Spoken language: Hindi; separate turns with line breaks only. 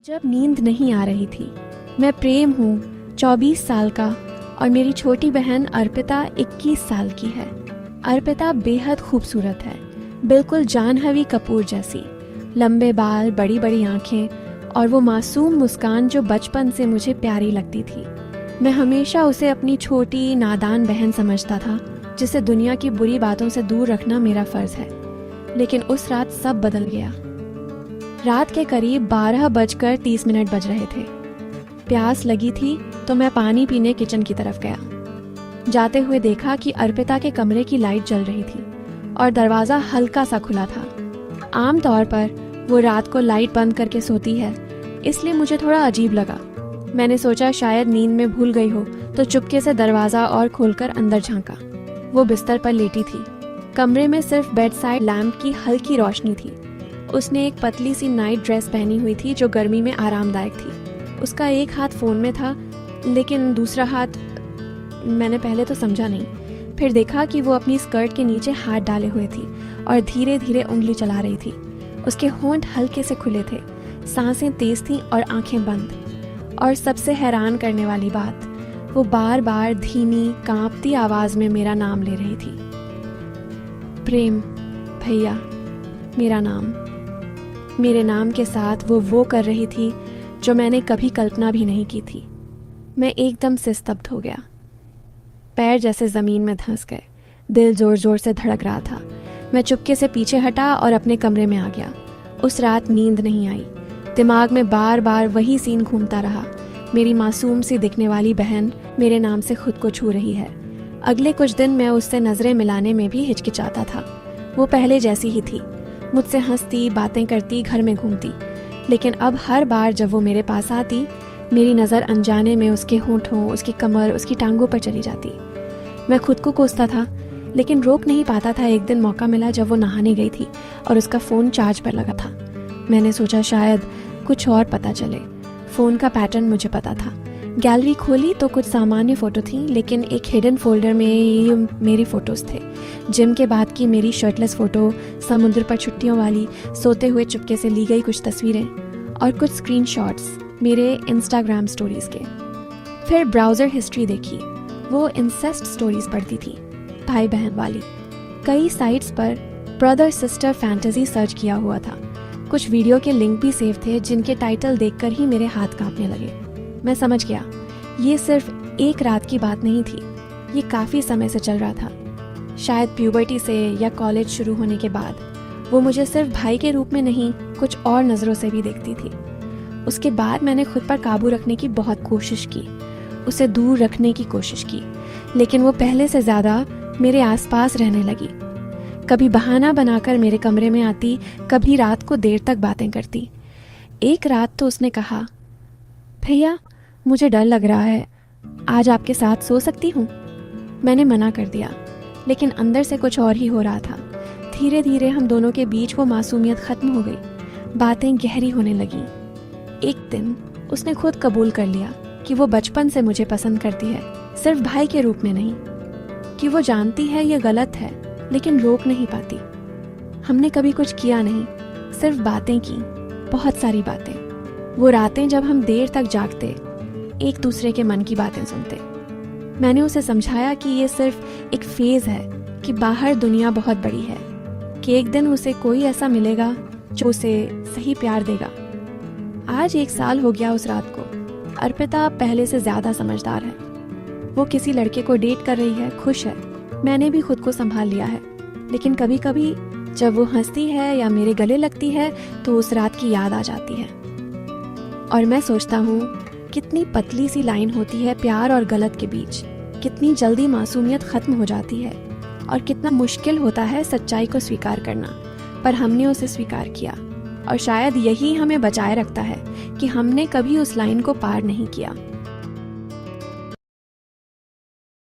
जब नींद नहीं आ रही थी। मैं प्रेम हूँ, 24 साल का, और मेरी छोटी बहन अर्पिता 21 साल की है। अर्पिता बेहद खूबसूरत है, बिल्कुल जानहवी कपूर जैसी। लंबे बाल, बड़ी बड़ी आंखें और वो मासूम मुस्कान जो बचपन से मुझे प्यारी लगती थी। मैं हमेशा उसे अपनी छोटी नादान बहन समझता था, जिसे दुनिया की बुरी बातों से दूर रखना मेरा फ़र्ज़ है। लेकिन उस रात सब बदल गया। रात के करीब 12:30 बज रहे थे। प्यास लगी थी तो मैं पानी पीने किचन की तरफ गया। जाते हुए देखा कि अर्पिता के कमरे की लाइट जल रही थी और दरवाज़ा हल्का सा खुला था। आमतौर पर वो रात को लाइट बंद करके सोती है, इसलिए मुझे थोड़ा अजीब लगा। मैंने सोचा शायद नींद में भूल गई हो, तो चुपके से दरवाज़ा और खोलकर अंदर झांका। वो बिस्तर पर लेटी थी। कमरे में सिर्फ बेड साइड लैम्प की हल्की रोशनी थी। उसने एक पतली सी नाइट ड्रेस पहनी हुई थी जो गर्मी में आरामदायक थी। उसका एक हाथ फ़ोन में था, लेकिन दूसरा हाथ मैंने पहले तो समझा नहीं। फिर देखा कि वो अपनी स्कर्ट के नीचे हाथ डाले हुए थी और धीरे धीरे उंगली चला रही थी। उसके होंठ हल्के से खुले थे, सांसें तेज थीं और आंखें बंद। और सबसे हैरान करने वाली बात, वो बार बार धीमी कांपती आवाज़ में मेरा नाम ले रही थी। प्रेम, भैया, मेरा नाम। मेरे नाम के साथ वो कर रही थी जो मैंने कभी कल्पना भी नहीं की थी। मैं एकदम से स्तब्ध हो गया। पैर जैसे ज़मीन में धंस गए। दिल ज़ोर ज़ोर से धड़क रहा था। मैं चुपके से पीछे हटा और अपने कमरे में आ गया। उस रात नींद नहीं आई। दिमाग में बार बार वही सीन घूमता रहा। मेरी मासूम सी दिखने वाली बहन मेरे नाम से खुद को छू रही है। अगले कुछ दिन मैं उससे नज़रें मिलाने में भी हिचकिचाता था। वो पहले जैसी ही थी, मुझसे हंसती, बातें करती, घर में घूमती। लेकिन अब हर बार जब वो मेरे पास आती, मेरी नज़र अनजाने में उसके होंठों, उसकी कमर, उसकी टांगों पर चली जाती। मैं खुद को कोसता था, लेकिन रोक नहीं पाता था। एक दिन मौका मिला जब वो नहाने गई थी और उसका फ़ोन चार्ज पर लगा था। मैंने सोचा शायद कुछ और पता चले। फ़ोन का पैटर्न मुझे पता था। गैलरी खोली तो कुछ सामान्य फ़ोटो थी, लेकिन एक हिडन फोल्डर में ये मेरे फ़ोटोज़ थे। जिम के बाद की मेरी शर्टलेस फ़ोटो, समुद्र पर छुट्टियों वाली, सोते हुए चुपके से ली गई कुछ तस्वीरें और कुछ स्क्रीनशॉट्स मेरे इंस्टाग्राम स्टोरीज़ के। फिर ब्राउज़र हिस्ट्री देखी। वो इंसेस्ट स्टोरीज़ पढ़ती थी, भाई बहन वाली। कई साइट्स पर ब्रदर सिस्टर फैंटेसी सर्च किया हुआ था। कुछ वीडियो के लिंक भी सेव थे, जिनके टाइटल देखकर ही मेरे हाथ कांपने लगे। मैं समझ गया, ये सिर्फ एक रात की बात नहीं थी। ये काफ़ी समय से चल रहा था। शायद प्यूबर्टी से या कॉलेज शुरू होने के बाद वो मुझे सिर्फ भाई के रूप में नहीं, कुछ और नज़रों से भी देखती थी। उसके बाद मैंने खुद पर काबू रखने की बहुत कोशिश की, उसे दूर रखने की कोशिश की, लेकिन वो पहले से ज़्यादा मेरे आसपास रहने लगी। कभी बहाना बनाकर मेरे कमरे में आती, कभी रात को देर तक बातें करती। एक रात तो उसने कहा, भैया मुझे डर लग रहा है, आज आपके साथ सो सकती हूँ? मैंने मना कर दिया, लेकिन अंदर से कुछ और ही हो रहा था। धीरे धीरे हम दोनों के बीच वो मासूमियत ख़त्म हो गई, बातें गहरी होने लगी। एक दिन उसने खुद कबूल कर लिया कि वो बचपन से मुझे पसंद करती है, सिर्फ भाई के रूप में नहीं। कि वो जानती है ये गलत है, लेकिन रोक नहीं पाती। हमने कभी कुछ किया नहीं, सिर्फ बातें की, बहुत सारी बातें। वो रातें जब हम देर तक जागते, एक दूसरे के मन की बातें सुनते। मैंने उसे समझाया कि ये सिर्फ एक फेज़ है, कि बाहर दुनिया बहुत बड़ी है, कि एक दिन उसे कोई ऐसा मिलेगा जो उसे सही प्यार देगा। आज 1 साल हो गया उस रात को। अर्पिता पहले से ज़्यादा समझदार है। वो किसी लड़के को डेट कर रही है, खुश है। मैंने भी खुद को संभाल लिया है, लेकिन कभी कभी जब वो हंसती है या मेरे गले लगती है तो उस रात की याद आ जाती है। और मैं सोचता हूँ, कितनी पतली सी लाइन होती है प्यार और गलत के बीच। कितनी जल्दी मासूमियत ख़त्म हो जाती है और कितना मुश्किल होता है सच्चाई को स्वीकार करना। पर हमने उसे स्वीकार किया, और शायद यही हमें बचाए रखता है कि हमने कभी उस लाइन को पार नहीं किया।